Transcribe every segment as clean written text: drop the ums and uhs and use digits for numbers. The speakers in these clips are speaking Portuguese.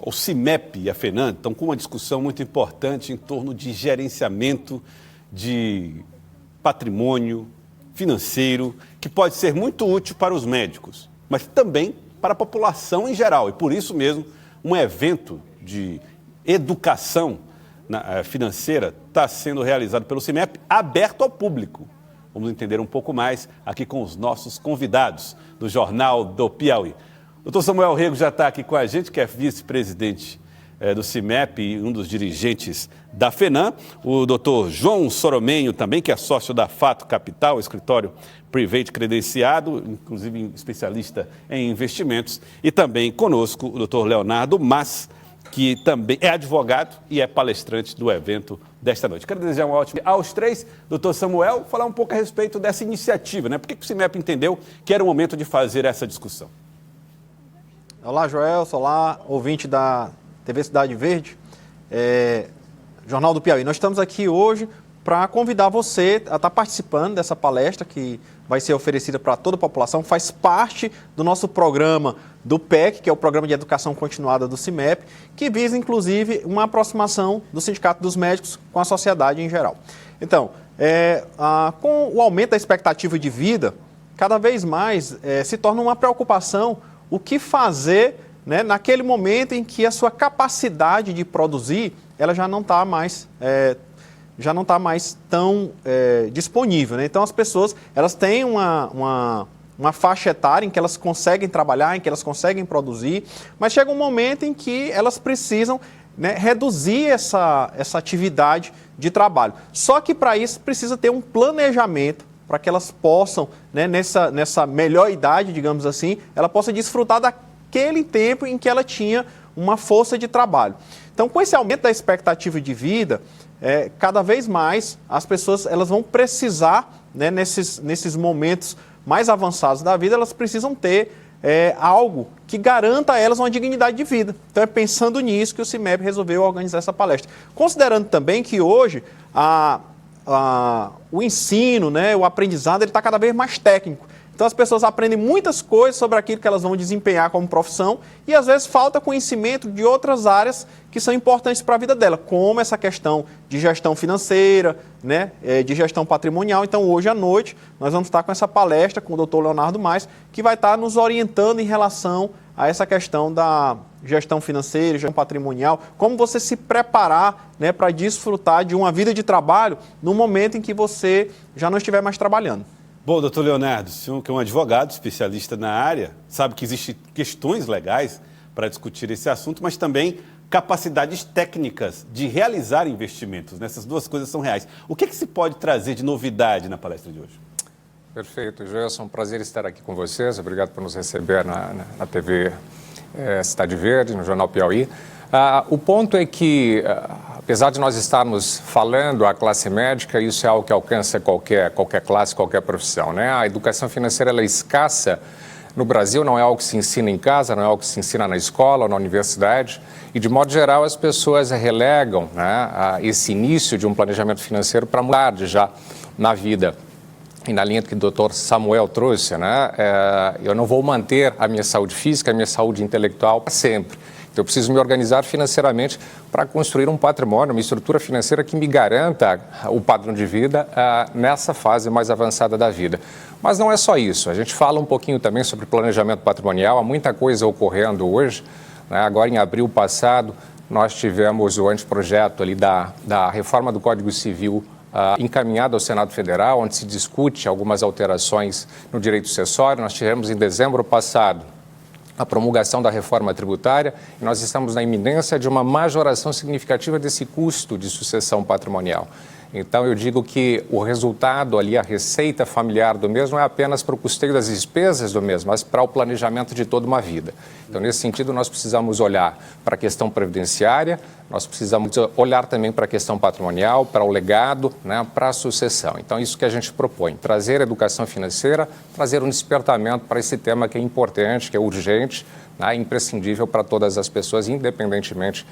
o CIMEP e a FENAM estão com uma discussão muito importante em torno de gerenciamento de patrimônio financeiro, que pode ser muito útil para os médicos, mas também para a população em geral. E por isso mesmo, um evento de educação financeira está sendo realizado pelo CIMEP, aberto ao público. Vamos entender um pouco mais aqui com os nossos convidados do Jornal do Piauí. O Dr. Samuel Rego já está aqui com a gente, que é vice-presidente do CIMEP e um dos dirigentes da FENAM. O Dr. João Soromenho também, que é sócio da Fato Capital, escritório private credenciado, inclusive especialista em investimentos. E também conosco o Dr. Leonardo Mas, que também é advogado e é palestrante do evento desta noite. Quero desejar um ótimo dia aos três. Doutor Samuel, falar um pouco a respeito dessa iniciativa, né? Por que o CIMEP entendeu que era o momento de fazer essa discussão? Olá, Joel, olá, ouvinte da TV Cidade Verde, Jornal do Piauí. Nós estamos aqui hoje para convidar você a estar participando dessa palestra que vai ser oferecida para toda a população, faz parte do nosso programa do PEC, que é o Programa de Educação Continuada do CIMEP, que visa, inclusive, uma aproximação do Sindicato dos Médicos com a sociedade em geral. Então, com o aumento da expectativa de vida, cada vez mais se torna uma preocupação o que fazer, né, naquele momento em que a sua capacidade de produzir ela já não está mais tão disponível, né? Então as pessoas elas têm uma faixa etária em que elas conseguem trabalhar, em que elas conseguem produzir, mas chega um momento em que elas precisam, né, reduzir essa atividade de trabalho. Só que para isso precisa ter um planejamento para que elas possam, né, nessa melhor idade, digamos assim, ela possa desfrutar daquele tempo em que ela tinha uma força de trabalho. Então, com esse aumento da expectativa de vida, cada vez mais as pessoas elas vão precisar, né, nesses momentos mais avançados da vida, elas precisam ter algo que garanta a elas uma dignidade de vida. Então, é pensando nisso que o CIMEP resolveu organizar essa palestra. Considerando também que hoje o ensino, né, o aprendizado, ele está cada vez mais técnico. Então as pessoas aprendem muitas coisas sobre aquilo que elas vão desempenhar como profissão e às vezes falta conhecimento de outras áreas que são importantes para a vida dela, como essa questão de gestão financeira, né, de gestão patrimonial. Então hoje à noite nós vamos estar com essa palestra com o Dr. Leonardo Mais, que vai estar nos orientando em relação a essa questão da gestão financeira, gestão patrimonial, como você se preparar, né, para desfrutar de uma vida de trabalho no momento em que você já não estiver mais trabalhando. Bom, doutor Leonardo, o senhor que é um advogado, especialista na área, sabe que existem questões legais para discutir esse assunto, mas também capacidades técnicas de realizar investimentos. Essas duas coisas são reais. O que se pode trazer de novidade na palestra de hoje? Perfeito, Gelson, um prazer estar aqui com vocês. Obrigado por nos receber na TV Cidade Verde, no Jornal Piauí. O ponto é que, apesar de nós estarmos falando à classe médica, isso é algo que alcança qualquer classe, qualquer profissão, né? A educação financeira ela é escassa no Brasil, não é algo que se ensina em casa, não é algo que se ensina na escola ou na universidade. E, de modo geral, as pessoas relegam, né, esse início de um planejamento financeiro para mudar já na vida. E na linha que o doutor Samuel trouxe, né, eu não vou manter a minha saúde física, a minha saúde intelectual para sempre. Então, eu preciso me organizar financeiramente para construir um patrimônio, uma estrutura financeira que me garanta o padrão de vida nessa fase mais avançada da vida. Mas não é só isso. A gente fala um pouquinho também sobre planejamento patrimonial. Há muita coisa ocorrendo hoje, né? Agora, em abril passado, nós tivemos o anteprojeto ali da reforma do Código Civil encaminhado ao Senado Federal, onde se discute algumas alterações no direito sucessório. Nós tivemos em dezembro passado a promulgação da reforma tributária e nós estamos na iminência de uma majoração significativa desse custo de sucessão patrimonial. Então, eu digo que o resultado ali, a receita familiar do mesmo, é apenas para o custeio das despesas do mesmo, mas para o planejamento de toda uma vida. Então, nesse sentido, nós precisamos olhar para a questão previdenciária, nós precisamos olhar também para a questão patrimonial, para o legado, né, para a sucessão. Então, isso que a gente propõe, trazer educação financeira, trazer um despertamento para esse tema que é importante, que é urgente, imprescindível para todas as pessoas, independentemente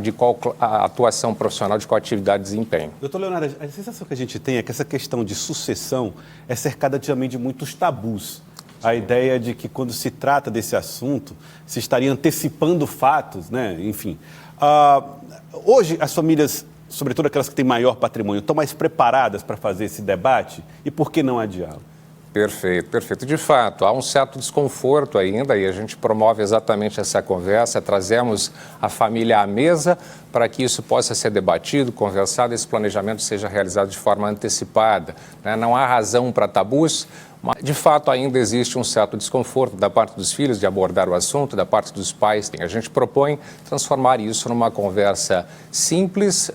de qual atuação profissional, de qual atividade desempenho. Doutor Leonardo, a sensação que a gente tem é que essa questão de sucessão é cercada também de muitos tabus. a ideia de que quando se trata desse assunto, se estaria antecipando fatos, né? Enfim. Hoje, as famílias, sobretudo aquelas que têm maior patrimônio, estão mais preparadas para fazer esse debate? E por que não adiá-lo? Perfeito, perfeito. De fato, há um certo desconforto ainda e a gente promove exatamente essa conversa, trazemos a família à mesa para que isso possa ser debatido, conversado, esse planejamento seja realizado de forma antecipada, né? Não há razão para tabus, mas de fato ainda existe um certo desconforto da parte dos filhos de abordar o assunto, da parte dos pais. A gente propõe transformar isso numa conversa simples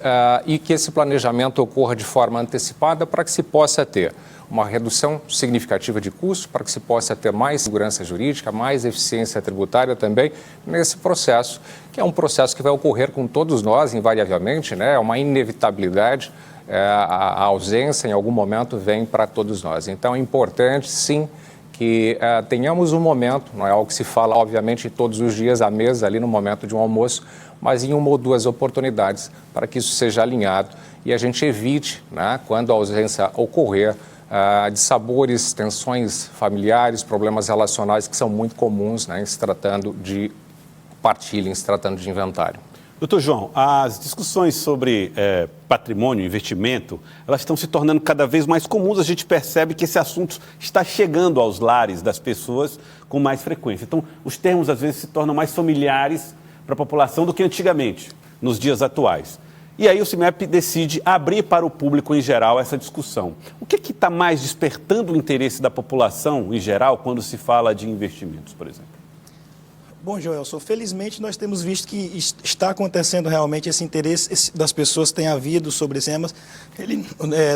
e que esse planejamento ocorra de forma antecipada para que se possa ter uma redução significativa de custo, para que se possa ter mais segurança jurídica, mais eficiência tributária também nesse processo, que é um processo que vai ocorrer com todos nós, invariavelmente, né? É uma inevitabilidade, a ausência em algum momento vem para todos nós. Então é importante, sim, que tenhamos um momento, não é algo que se fala, obviamente, todos os dias à mesa, ali no momento de um almoço, mas em uma ou duas oportunidades, para que isso seja alinhado e a gente evite, né, quando a ausência ocorrer, de sabores, tensões familiares, problemas relacionais que são muito comuns, né, em se tratando de partilha, em se tratando de inventário. Doutor João, as discussões sobre patrimônio, investimento, elas estão se tornando cada vez mais comuns. A gente percebe que esse assunto está chegando aos lares das pessoas com mais frequência. Então, os termos às vezes se tornam mais familiares para a população do que antigamente, nos dias atuais. E aí o CIMEP decide abrir para o público em geral essa discussão. O que está mais despertando o interesse da população em geral quando se fala de investimentos, por exemplo? Bom, Joelson, felizmente nós temos visto que está acontecendo realmente esse interesse das pessoas, tem havido sobre esse tema.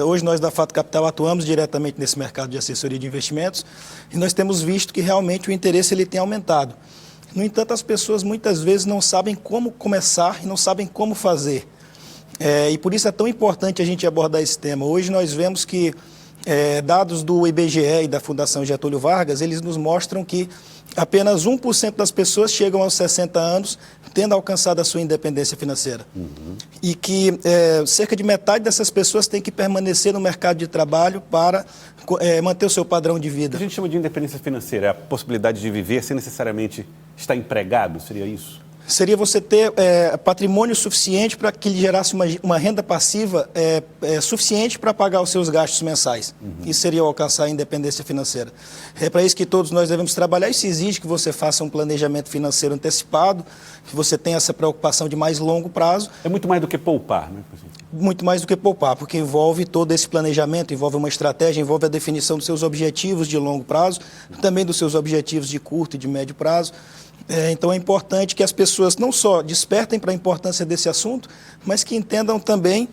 Hoje nós da Fato Capital atuamos diretamente nesse mercado de assessoria de investimentos e nós temos visto que realmente o interesse ele tem aumentado. No entanto, as pessoas muitas vezes não sabem como começar e não sabem como fazer. E por isso é tão importante a gente abordar esse tema. Hoje nós vemos que dados do IBGE e da Fundação Getúlio Vargas, eles nos mostram que apenas 1% das pessoas chegam aos 60 anos tendo alcançado a sua independência financeira. E que cerca de metade dessas pessoas tem que permanecer no mercado de trabalho para manter o seu padrão de vida. A gente chama de independência financeira, é a possibilidade de viver sem necessariamente estar empregado, seria isso? Seria você ter patrimônio suficiente para que lhe gerasse uma renda passiva suficiente para pagar os seus gastos mensais. Isso seria alcançar a independência financeira. É para isso que todos nós devemos trabalhar. Isso exige que você faça um planejamento financeiro antecipado, que você tenha essa preocupação de mais longo prazo. É muito mais do que poupar, né, presidente? Muito mais do que poupar, porque envolve todo esse planejamento, envolve uma estratégia, envolve a definição dos seus objetivos de longo prazo, também dos seus objetivos de curto e de médio prazo. Então é importante que as pessoas não só despertem para a importância desse assunto, mas que entendam também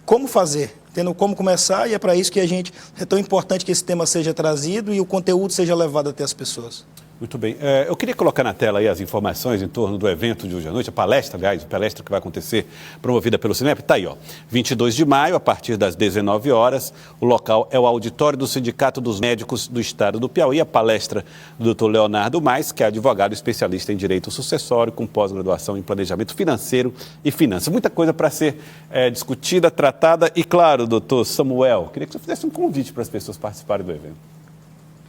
como fazer, entendam como começar, e é para isso que é tão importante que esse tema seja trazido e o conteúdo seja levado até as pessoas. Muito bem. Eu queria colocar na tela aí as informações em torno do evento de hoje à noite, a palestra que vai acontecer, promovida pelo CIMEP. Está aí, ó, 22 de maio, a partir das 19 horas. O local é o auditório do Sindicato dos Médicos do Estado do Piauí. A palestra do Dr. Leonardo Mais, que é advogado especialista em direito sucessório, com pós-graduação em planejamento financeiro e finanças. Muita coisa para ser discutida, tratada. E, claro, doutor Samuel, queria que você fizesse um convite para as pessoas participarem do evento.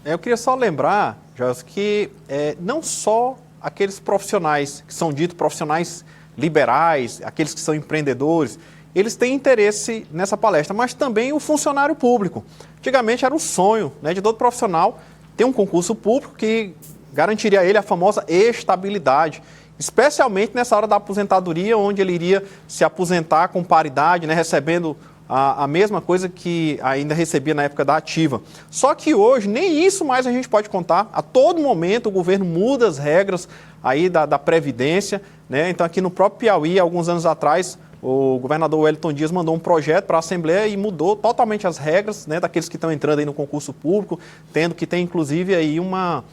Eu queria só lembrar, Jorge, que não só aqueles profissionais que são ditos profissionais liberais, aqueles que são empreendedores, eles têm interesse nessa palestra, mas também o funcionário público. Antigamente era um sonho, né, de todo profissional ter um concurso público que garantiria a ele a famosa estabilidade, especialmente nessa hora da aposentadoria, onde ele iria se aposentar com paridade, né, recebendo a mesma coisa que ainda recebia na época da ativa. Só que hoje nem isso mais a gente pode contar. A todo momento o governo muda as regras aí da Previdência, né? Então aqui no próprio Piauí, alguns anos atrás, o governador Wellington Dias mandou um projeto para a Assembleia e mudou totalmente as regras, né, daqueles que estão entrando aí no concurso público, tendo que ter inclusive aí uma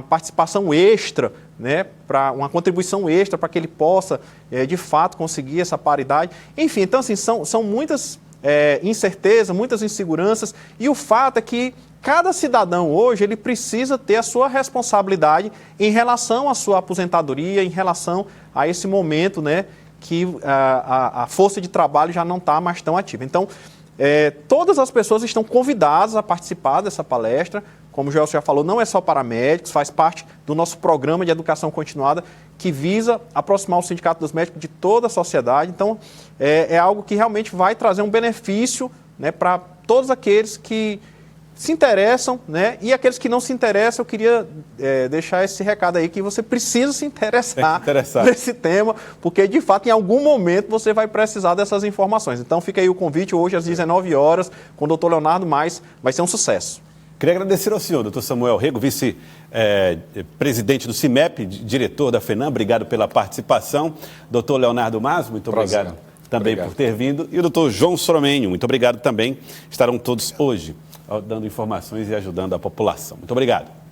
participação extra, né, para uma contribuição extra para que ele possa, de fato, conseguir essa paridade. Enfim, então, assim, são muitas incertezas, muitas inseguranças, e o fato é que cada cidadão hoje ele precisa ter a sua responsabilidade em relação à sua aposentadoria, em relação a esse momento, né, que a força de trabalho já não está mais tão ativa. Então, todas as pessoas estão convidadas a participar dessa palestra. Como o Joelson já falou, não é só para médicos, faz parte do nosso programa de educação continuada, que visa aproximar o Sindicato dos Médicos de toda a sociedade. Então, é algo que realmente vai trazer um benefício, né, para todos aqueles que se interessam, né, e aqueles que não se interessam. Eu queria deixar esse recado aí, que você precisa se interessar por esse tema, porque, de fato, em algum momento você vai precisar dessas informações. Então, fica aí o convite hoje às 19 horas, com o Dr. Leonardo Mais, vai ser um sucesso. Queria agradecer ao senhor, doutor Samuel Rego, vice-presidente do CIMEP, diretor da FENAM, obrigado pela participação. Doutor Leonardo Mas, muito obrigado também por ter vindo. E o doutor João Soromenho, muito obrigado também. Estarão todos hoje dando informações e ajudando a população. Muito obrigado.